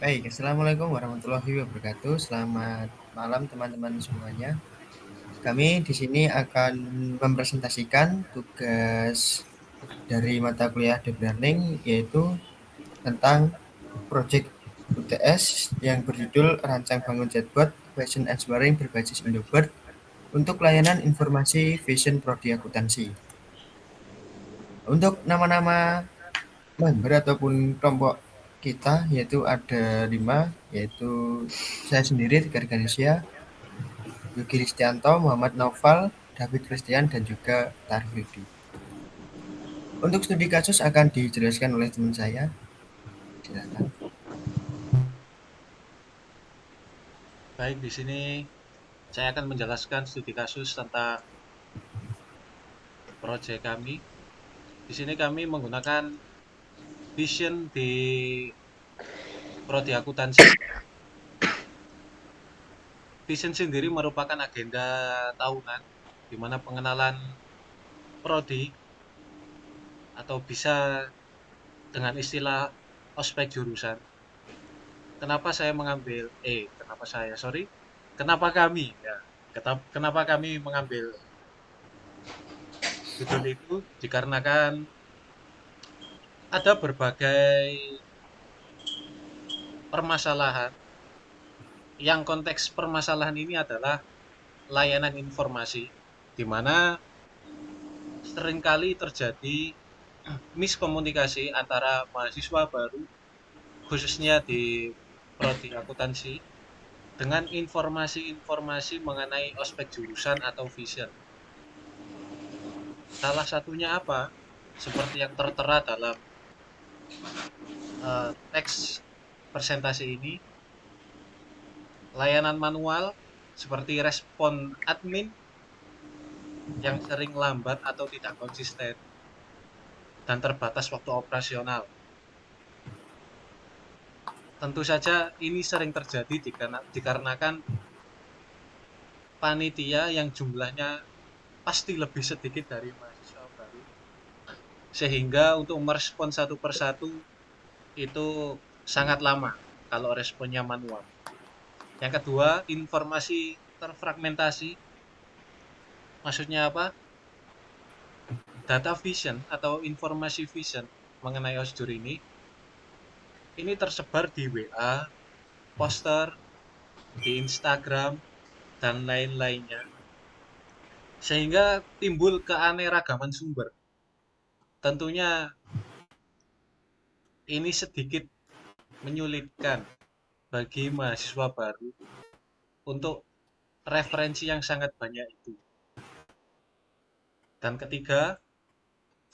Baik, Assalamualaikum warahmatullahi wabarakatuh. Selamat malam teman-teman semuanya. Kami di sini akan mempresentasikan tugas dari mata kuliah Deep Learning, yaitu tentang proyek UTS yang berjudul Rancang Bangun Chatbot Question Answering berbasis Indobird untuk layanan informasi Vision Prodi Akuntansi. Untuk nama-nama member ataupun kelompok kita yaitu ada 5, yaitu saya sendiri Tiga Ganesia, Yogi Listianto, Muhammad Naufal, David Christian, dan juga Tarif Rudi. Untuk studi kasus akan dijelaskan oleh teman saya. Silakan. Baik, di sini saya akan menjelaskan studi kasus tentang proyek kami. Di sini kami menggunakan Vision di Prodi Akuntansi. Vision sendiri merupakan agenda tahunan di mana pengenalan prodi atau bisa dengan istilah ospek jurusan. Kenapa kami ya, kenapa kami mengambil judul itu dikarenakan ada berbagai permasalahan yang konteks permasalahan ini adalah layanan informasi, di mana seringkali terjadi miskomunikasi antara mahasiswa baru, khususnya di prodi akuntansi, dengan informasi-informasi mengenai ospek jurusan atau vision. Salah satunya apa? Seperti yang tertera dalam teks presentasi ini, layanan manual seperti respon admin yang sering lambat atau tidak konsisten, dan terbatas waktu operasional. Tentu saja ini sering terjadi dikarenakan panitia yang jumlahnya pasti lebih sedikit dari mahasiswa baru, sehingga untuk merespon satu persatu itu sangat lama kalau responnya manual. Yang kedua, informasi terfragmentasi. Maksudnya apa? Data vision atau informasi vision mengenai osjur ini tersebar di WA, poster, di Instagram, dan lain-lainnya. Sehingga timbul keanekaragaman sumber. Tentunya ini sedikit menyulitkan bagi mahasiswa baru untuk referensi yang sangat banyak itu. Dan ketiga,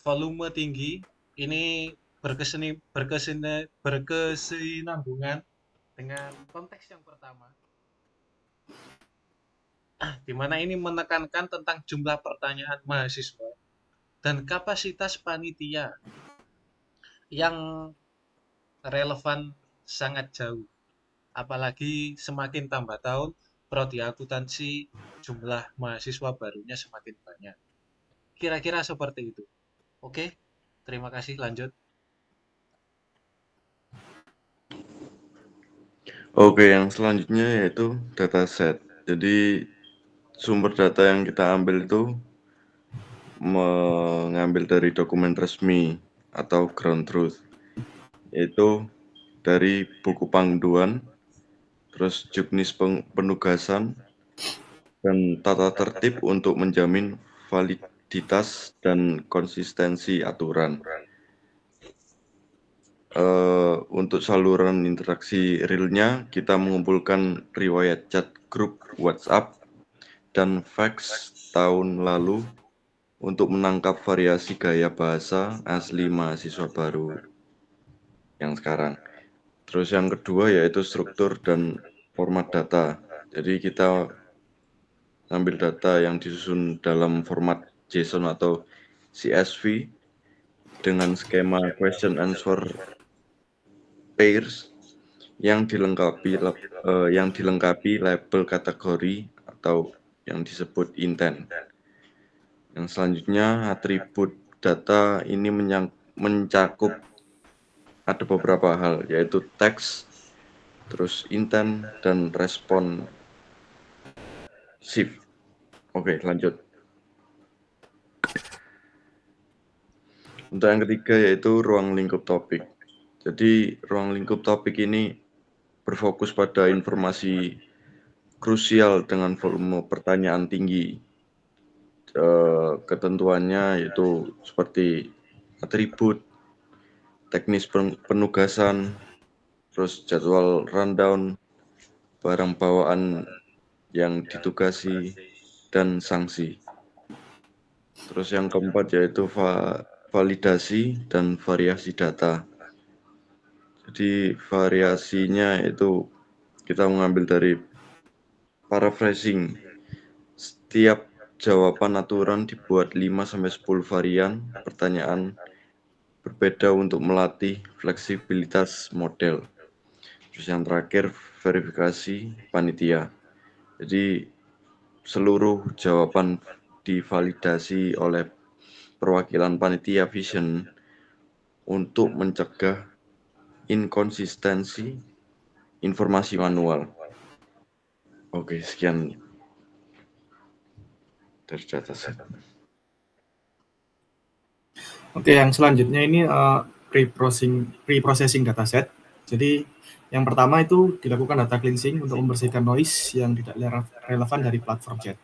volume tinggi ini berkesinambungan dengan konteks yang pertama, di mana ini menekankan tentang jumlah pertanyaan mahasiswa dan kapasitas panitia yang relevan sangat jauh. Apalagi semakin tambah tahun, prodi akuntansi jumlah mahasiswa barunya semakin banyak. Kira-kira seperti itu. Oke, terima kasih. Lanjut. Oke, yang selanjutnya yaitu dataset. Jadi sumber data yang kita ambil itu mengambil dari dokumen resmi atau ground truth, yaitu dari buku panduan, terus juknis penugasan, dan tata tertib untuk menjamin validitas dan konsistensi aturan. Untuk saluran interaksi realnya, kita mengumpulkan riwayat chat grup WhatsApp dan fax tahun lalu untuk menangkap variasi gaya bahasa asli mahasiswa baru yang sekarang. Terus yang kedua yaitu struktur dan format data. Jadi kita ambil data yang disusun dalam format JSON atau CSV dengan skema question answer pairs yang dilengkapi label kategori atau yang disebut intent. Yang selanjutnya atribut data ini mencakup ada beberapa hal, yaitu teks, terus intent dan responsif. Oke, lanjut. Untuk yang ketiga yaitu ruang lingkup topik. Jadi ruang lingkup topik ini berfokus pada informasi krusial dengan volume pertanyaan tinggi. Ketentuannya yaitu seperti atribut, teknis penugasan, terus jadwal rundown, barang bawaan yang ditugasi, dan sanksi. Terus yang keempat yaitu validasi dan variasi data. Jadi variasinya itu kita mengambil dari paraphrasing. Setiap jawaban aturan dibuat 5-10 varian pertanyaan berbeda untuk melatih fleksibilitas model. Terus yang terakhir verifikasi panitia. Jadi seluruh jawaban divalidasi oleh perwakilan panitia vision untuk mencegah inkonsistensi informasi manual. Oke, sekian dari dataset. Oke, yang selanjutnya ini pre-processing dataset. Jadi yang pertama itu dilakukan data cleansing untuk membersihkan noise yang tidak relevan dari platform chat,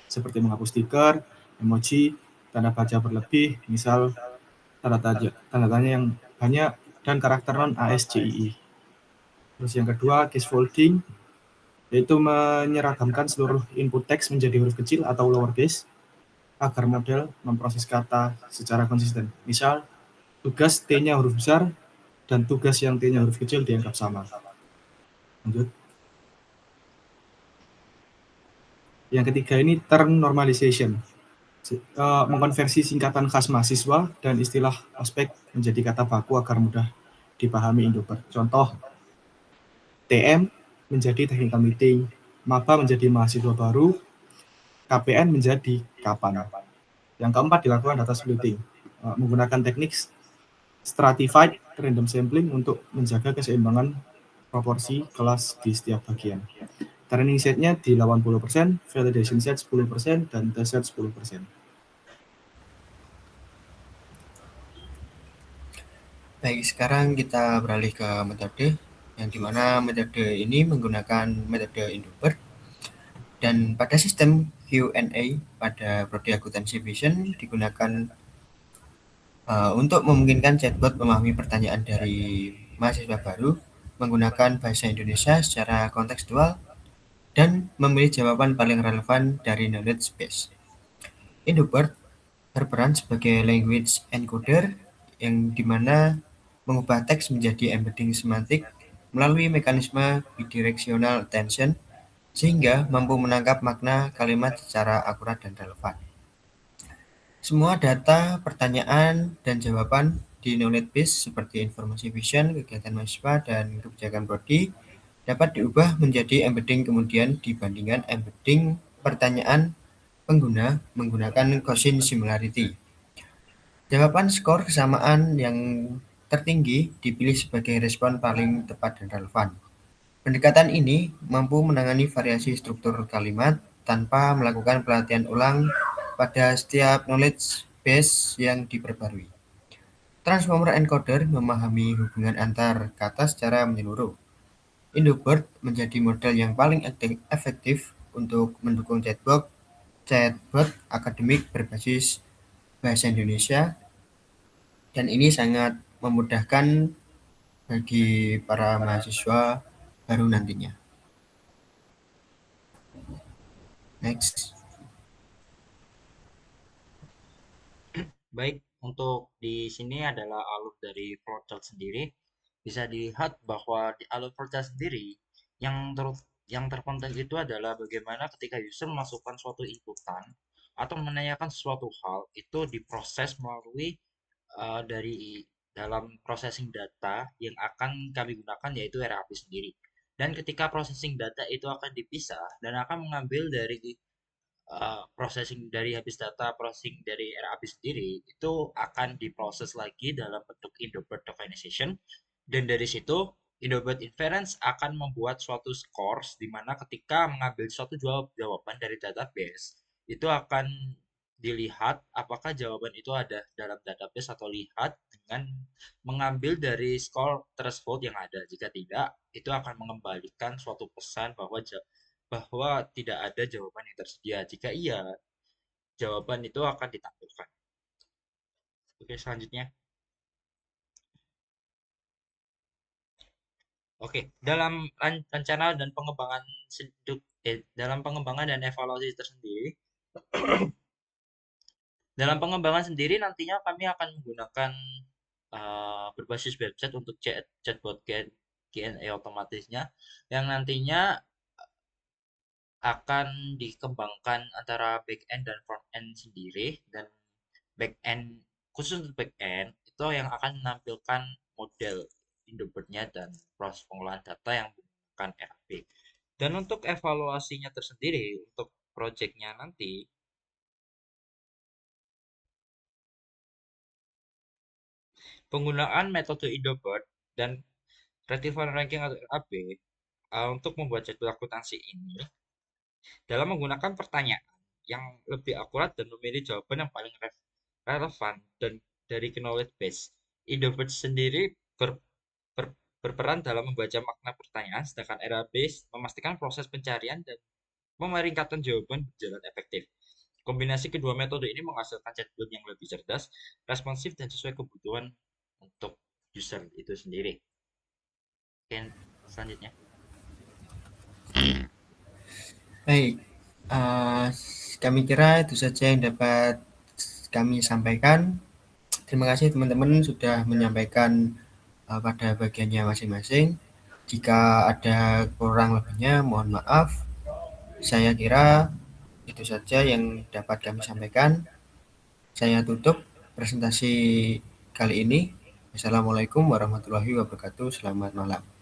seperti menghapus stiker, emoji, tanda baca berlebih, misal tanda tanya yang banyak, dan karakter non ASCII. Terus yang kedua, case folding, yaitu menyeragamkan seluruh input teks menjadi huruf kecil atau lowercase agar model memproses kata secara konsisten. Misal, tugas T-nya huruf besar dan tugas yang T-nya huruf kecil dianggap sama. Lanjut. Yang ketiga ini term normalization. Mengkonversi singkatan khas mahasiswa dan istilah ospek menjadi kata baku agar mudah dipahami Indobert. Contoh, TM menjadi technical meeting, maba menjadi mahasiswa baru, KPN menjadi kapan. Yang keempat dilakukan data splitting, menggunakan teknik stratified random sampling untuk menjaga keseimbangan proporsi kelas di setiap bagian. Training set-nya di 80%, validation set 10%, dan test set 10%. Baik, sekarang kita beralih ke metode, yang dimana metode ini menggunakan metode Indobert. Dan pada sistem Q&A pada prodi akuntansi vision digunakan untuk memungkinkan chatbot memahami pertanyaan dari mahasiswa baru menggunakan bahasa Indonesia secara kontekstual dan memilih jawaban paling relevan dari knowledge base. Indobert berperan sebagai language encoder yang dimana mengubah teks menjadi embedding semantik melalui mekanisme bidirectional attention sehingga mampu menangkap makna kalimat secara akurat dan relevan. Semua data, pertanyaan, dan jawaban di knowledge base seperti informasi vision, kegiatan mahasiswa, dan kebijakan prodi dapat diubah menjadi embedding kemudian dibandingkan embedding pertanyaan pengguna menggunakan Gaussian similarity. Jawaban skor kesamaan yang tertinggi dipilih sebagai respon paling tepat dan relevan. Pendekatan ini mampu menangani variasi struktur kalimat tanpa melakukan pelatihan ulang pada setiap knowledge base yang diperbarui. Transformer encoder memahami hubungan antar kata secara menyeluruh. Indobert menjadi model yang paling efektif untuk mendukung chatbot akademik berbasis bahasa Indonesia, dan ini sangat memudahkan bagi para mahasiswa baru nantinya. Next. Baik, untuk di sini adalah alur dari flowchart sendiri. Bisa dilihat bahwa di alur flowchart sendiri yang terpenting itu adalah bagaimana ketika user memasukkan suatu inputan atau menanyakan suatu hal itu diproses melalui dari dalam processing data yang akan kami gunakan yaitu RAP sendiri. Dan ketika processing data itu akan dipisah dan akan mengambil dari processing dari habis data processing dari RAP sendiri itu akan diproses lagi dalam bentuk Indobert tokenization dan dari situ Indobot Inference akan membuat suatu scores di mana ketika mengambil suatu jawaban dari database, itu akan dilihat apakah jawaban itu ada dalam database atau lihat dengan mengambil dari score threshold yang ada. Jika tidak, itu akan mengembalikan suatu pesan bahwa tidak ada jawaban yang tersedia. Jika iya, jawaban itu akan ditampilkan. Oke, selanjutnya. Oke, dalam rencana dan pengembangan dalam pengembangan dan evaluasi tersendiri, dalam pengembangan sendiri nantinya kami akan menggunakan berbasis website untuk chatbot Q&A otomatisnya yang nantinya akan dikembangkan antara back end dan front end sendiri, dan back end khusus untuk back end itu yang akan menampilkan model Indobot-nya dan proses pengolahan data yang menggunakan RAB. Dan untuk evaluasinya tersendiri untuk projectnya nanti, penggunaan metode Indobot dan Retrieval Ranking atau RAB untuk membuat jadwal akuntansi ini dalam menggunakan pertanyaan yang lebih akurat dan memilih jawaban yang paling relevan dan dari knowledge base. Indobot sendiri berperan dalam membaca makna pertanyaan, sedangkan RAB memastikan proses pencarian dan memeringkatkan jawaban berjalan efektif. Kombinasi kedua metode ini menghasilkan chatbot yang lebih cerdas, responsif, dan sesuai kebutuhan untuk user itu sendiri. Oke, selanjutnya. Baik, kami kira itu saja yang dapat kami sampaikan. Terima kasih teman-teman sudah menyampaikan pada bagiannya masing-masing. Jika ada kurang lebihnya, mohon maaf. Saya kira itu saja yang dapat kami sampaikan. Saya tutup presentasi kali ini. Assalamualaikum warahmatullahi wabarakatuh. Selamat malam.